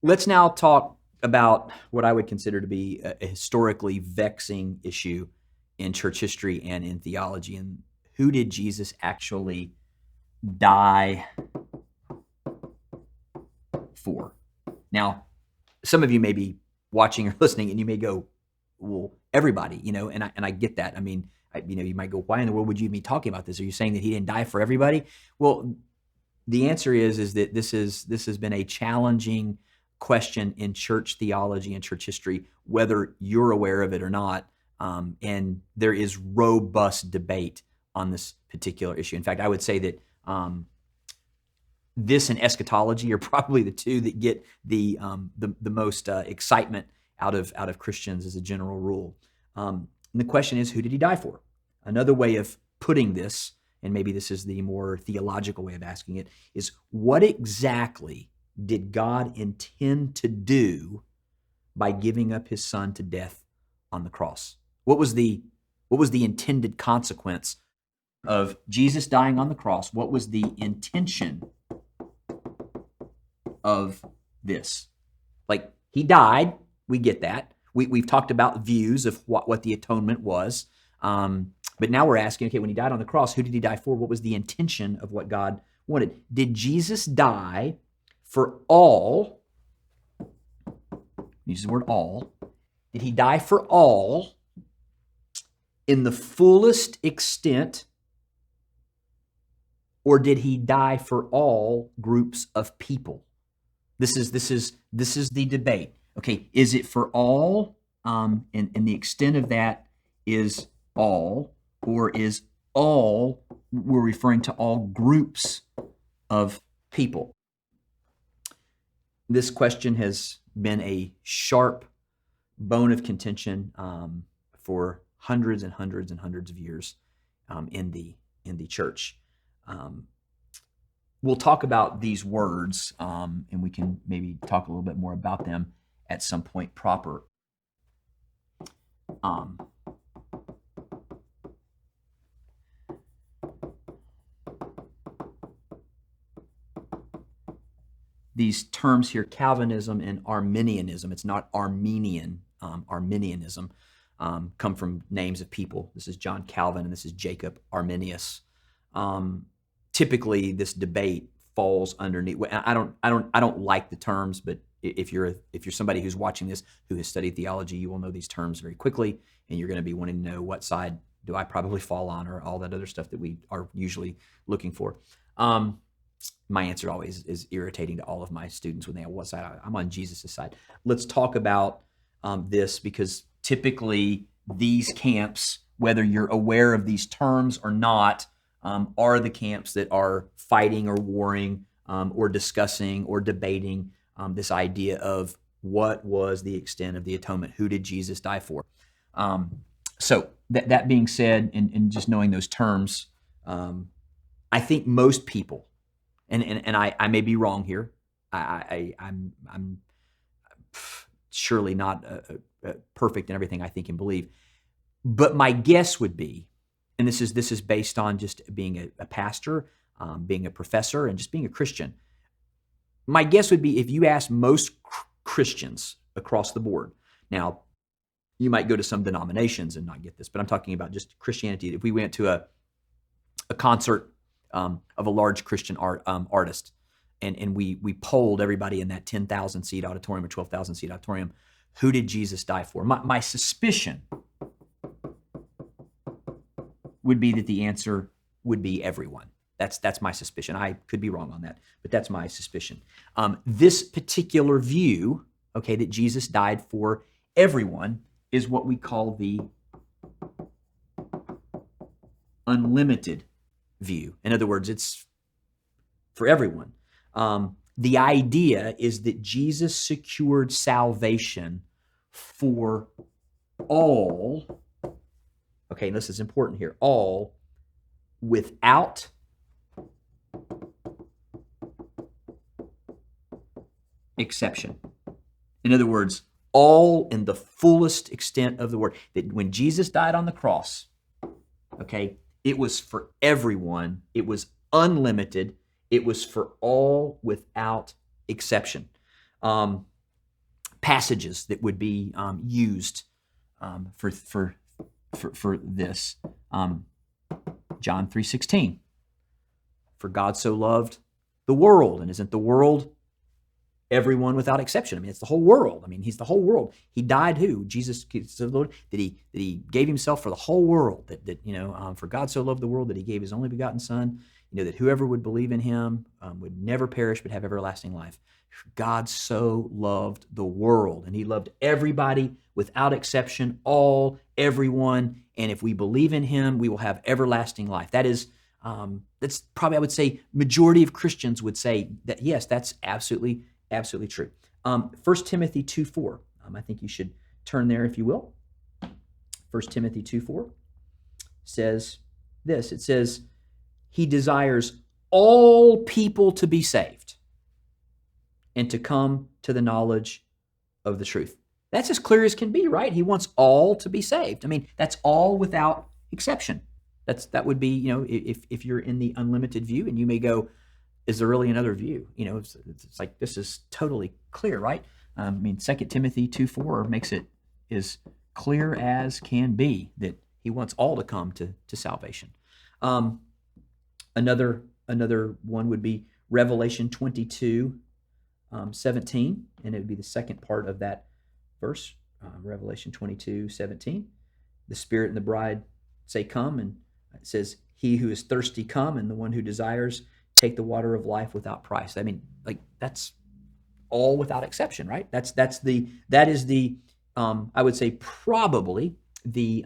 Let's now talk about what I would consider to be a historically vexing issue in church history and in theology. And who did Jesus actually die for? Now, some of you may be watching or listening, and you may go, "Well, everybody," and I get that. I mean, you might go, "Why in the world would you be talking about this? Are you saying that he didn't die for everybody?" Well, the answer is that this has been a challenging question in church theology and church history, whether you're aware of it or not. And there is robust debate on this particular issue. In fact, I would say that this and eschatology are probably the two that get the most excitement out of Christians as a general rule. And the question is, who did he die for? Another way of putting this, and maybe this is the more theological way of asking it, is what exactly did God intend to do by giving up his son to death on the cross? What was the intended consequence of Jesus dying on the cross? What was the intention of this? Like, he died, we get that. We've talked about views of what the atonement was. But now we're asking, okay, when he died on the cross, who did he die for? What was the intention of what God wanted? Did Jesus die for all? Use the word all. Did he die for all in the fullest extent, or did he die for all groups of people? This is the debate. Okay, is it for all? And the extent of that is all, or is all, we're referring to all groups of people? This question has been a sharp bone of contention for hundreds and hundreds and hundreds of years in the church. We'll talk about these words, and we can maybe talk a little bit more about them at some point proper. These terms here, Calvinism and Arminianism, it's not Armenian, Arminianism, come from names of people. This is John Calvin and this is Jacob Arminius. Typically, this debate falls underneath. I don't like the terms, but if you're somebody who's watching this who has studied theology, you will know these terms very quickly, and you're going to be wanting to know what side do I probably fall on, or all that other stuff that we are usually looking for. My answer always is irritating to all of my students when they have what side. I'm on Jesus' side. Let's talk about this, because typically these camps, whether you're aware of these terms or not, are the camps that are fighting or warring or discussing or debating this idea of what was the extent of the atonement. Who did Jesus die for? So that being said, and just knowing those terms, I think most people, and I may be wrong here. I'm surely not perfect in everything I think and believe, but my guess would be, and this is based on just being a pastor, being a professor, and just being a Christian. My guess would be, if you ask most Christians across the board, now you might go to some denominations and not get this, but I'm talking about just Christianity. If we went to a concert of a large Christian artist, and we polled everybody in that 10,000 seat auditorium or 12,000 seat auditorium, who did Jesus die for? My suspicion would be that the answer would be everyone. That's my suspicion. I could be wrong on that, but that's my suspicion. This particular view, okay, that Jesus died for everyone, is what we call the unlimited view. In other words, it's for everyone. The idea is that Jesus secured salvation for all. Okay, and this is important here. All, without exception. In other words, all in the fullest extent of the word. That when Jesus died on the cross, okay, it was for everyone. It was unlimited. It was for all without exception. passages that would be used for this. John 3:16. For God so loved the world, and isn't the world everyone without exception? I mean, it's the whole world. I mean, he's the whole world. He died who? Jesus, the Lord, that he gave himself for the whole world. That for God so loved the world that he gave his only begotten Son. That whoever would believe in him would never perish but have everlasting life. God so loved the world, and he loved everybody without exception, everyone. And if we believe in him, we will have everlasting life. That's probably, I would say, majority of Christians would say that, yes, that's absolutely true. 1 Timothy 2:4. I think you should turn there if you will. 1 Timothy 2:4 says this. It says, he desires all people to be saved and to come to the knowledge of the truth. That's as clear as can be, right? He wants all to be saved. I mean, that's all without exception. That would be, if you're in the unlimited view, and you may go, is there really another view? It's like, this is totally clear, right? 2 Timothy 2:4 makes it as clear as can be that he wants all to come to salvation. Another one would be Revelation 22:17, and it would be the second part of that verse, Revelation 22:17. The Spirit and the bride say, come, and it says, he who is thirsty, come, and the one who desires, take the water of life without price. I mean, like, that's all without exception, right? That is the I would say probably the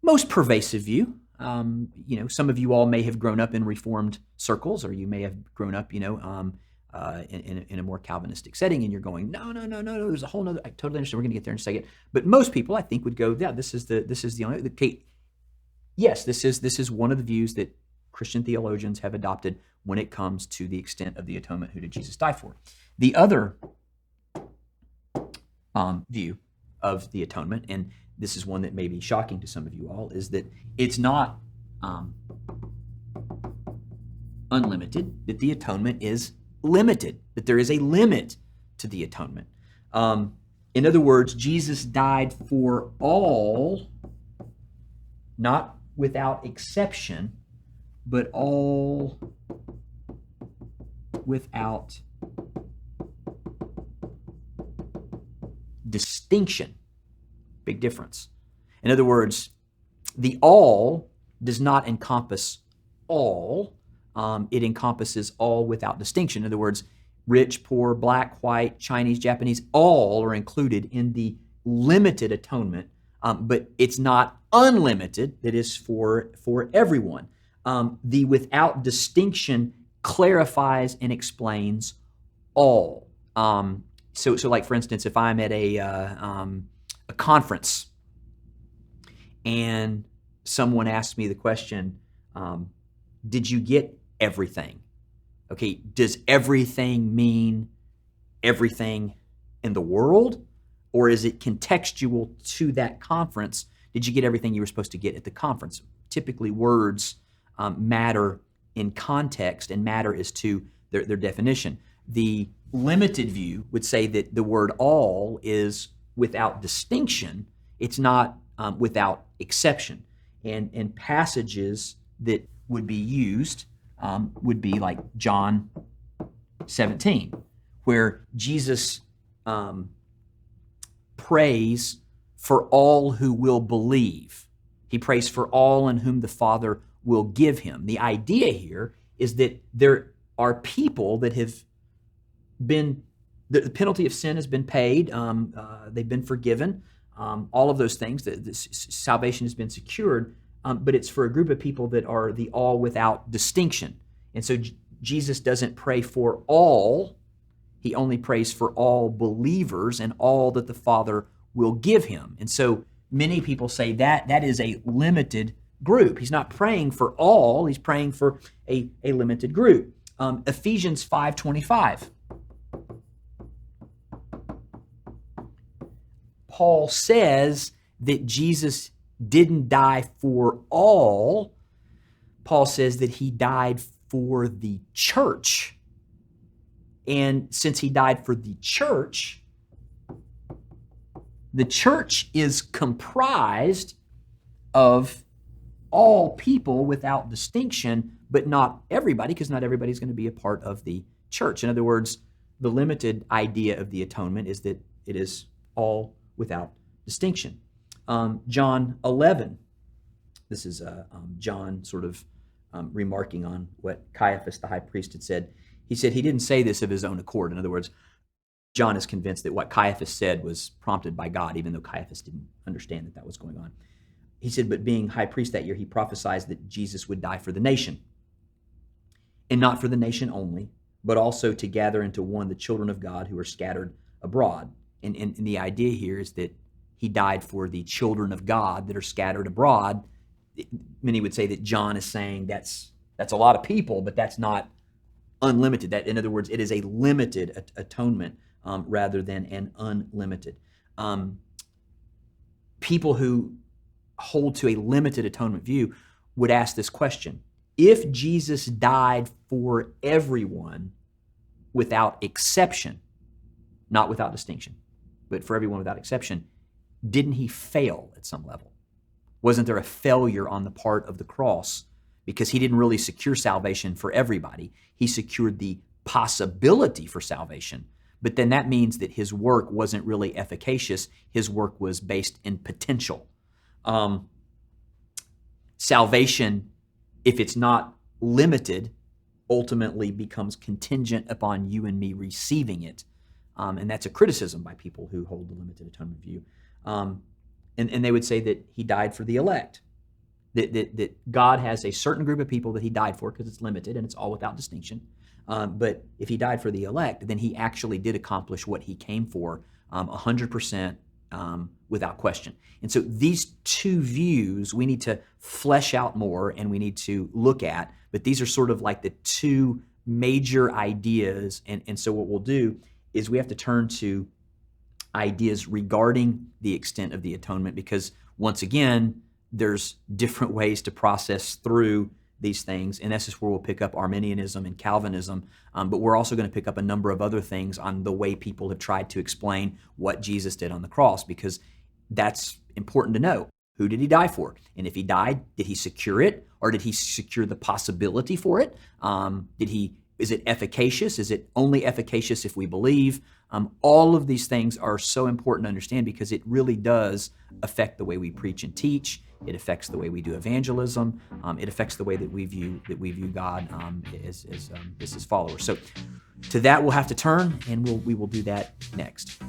most pervasive view. Some of you all may have grown up in Reformed circles, or you may have grown up, in a more Calvinistic setting, and you're going, no, there's a whole nother. I totally understand. We're going to get there in a second. But most people, I think, would go, yeah, this is the only. Okay, yes, this is one of the views that Christian theologians have adopted when it comes to the extent of the atonement. Who did Jesus die for? The other view of the atonement, and this is one that may be shocking to some of you all, is that it's not unlimited, that the atonement is limited, that there is a limit to the atonement. In other words, Jesus died for all, not without exception, but all without distinction. Big difference. In other words, the all does not encompass all. It encompasses all without distinction. In other words, rich, poor, black, white, Chinese, Japanese, all are included in the limited atonement, but it's not unlimited. That is for everyone. The without distinction clarifies and explains all. So like, for instance, if I'm at a conference and someone asks me the question, did you get everything? Okay, does everything mean everything in the world, or is it contextual to that conference? Did you get everything you were supposed to get at the conference? Typically, words matter in context, and matter is to their definition. The limited view would say that the word all is without distinction. It's not without exception. And passages that would be used would be like John 17, where Jesus prays for all who will believe. He prays for all in whom the Father will give him. The idea here is that there are people that have been, the penalty of sin has been paid, they've been forgiven, all of those things, the salvation has been secured, but it's for a group of people that are the all without distinction. And so Jesus doesn't pray for all, he only prays for all believers and all that the Father will give him. And so many people say that is a limited group. He's not praying for all, he's praying for a limited group. Ephesians 5:25. Paul says that Jesus didn't die for all. Paul says that he died for the church. And since he died for the church, the church is comprised of all people without distinction, but not everybody, because not everybody's going to be a part of the church. In other words, the limited idea of the atonement is that it is all without distinction. John 11, this is John sort of remarking on what Caiaphas, the high priest, had said. He said he didn't say this of his own accord. In other words, John is convinced that what Caiaphas said was prompted by God, even though Caiaphas didn't understand that that was going on. He said, but being high priest that year, he prophesied that Jesus would die for the nation. And not for the nation only, but also to gather into one the children of God who are scattered abroad. And the idea here is that he died for the children of God that are scattered abroad. Many would say that John is saying that's a lot of people, but that's not unlimited. That, in other words, it is a limited atonement rather than an unlimited. People who hold to a limited atonement view would ask this question: if Jesus died for everyone without exception, not without distinction, but for everyone without exception, didn't he fail at some level? Wasn't there a failure on the part of the cross? Because he didn't really secure salvation for everybody. He secured the possibility for salvation, but then that means that his work wasn't really efficacious. His work was based in potential. Salvation, if it's not limited, ultimately becomes contingent upon you and me receiving it. And that's a criticism by people who hold the limited atonement view. And they would say that he died for the elect, that God has a certain group of people that he died for because it's limited and it's all without distinction. But if he died for the elect, then he actually did accomplish what he came for 100% without question. And so these two views we need to flesh out more and we need to look at, but these are sort of like the two major ideas. And so what we'll do is we have to turn to ideas regarding the extent of the atonement, because once again, there's different ways to process through these things, and this is where we'll pick up Arminianism and Calvinism, but we're also going to pick up a number of other things on the way people have tried to explain what Jesus did on the cross, because that's important to know. Who did he die for? And if he died, did he secure it, or did he secure the possibility for it? Is it efficacious? Is it only efficacious if we believe? All of these things are so important to understand because it really does affect the way we preach and teach. It affects the way we do evangelism. It affects the way that we view God as his followers. So to that we'll have to turn, and we will do that next.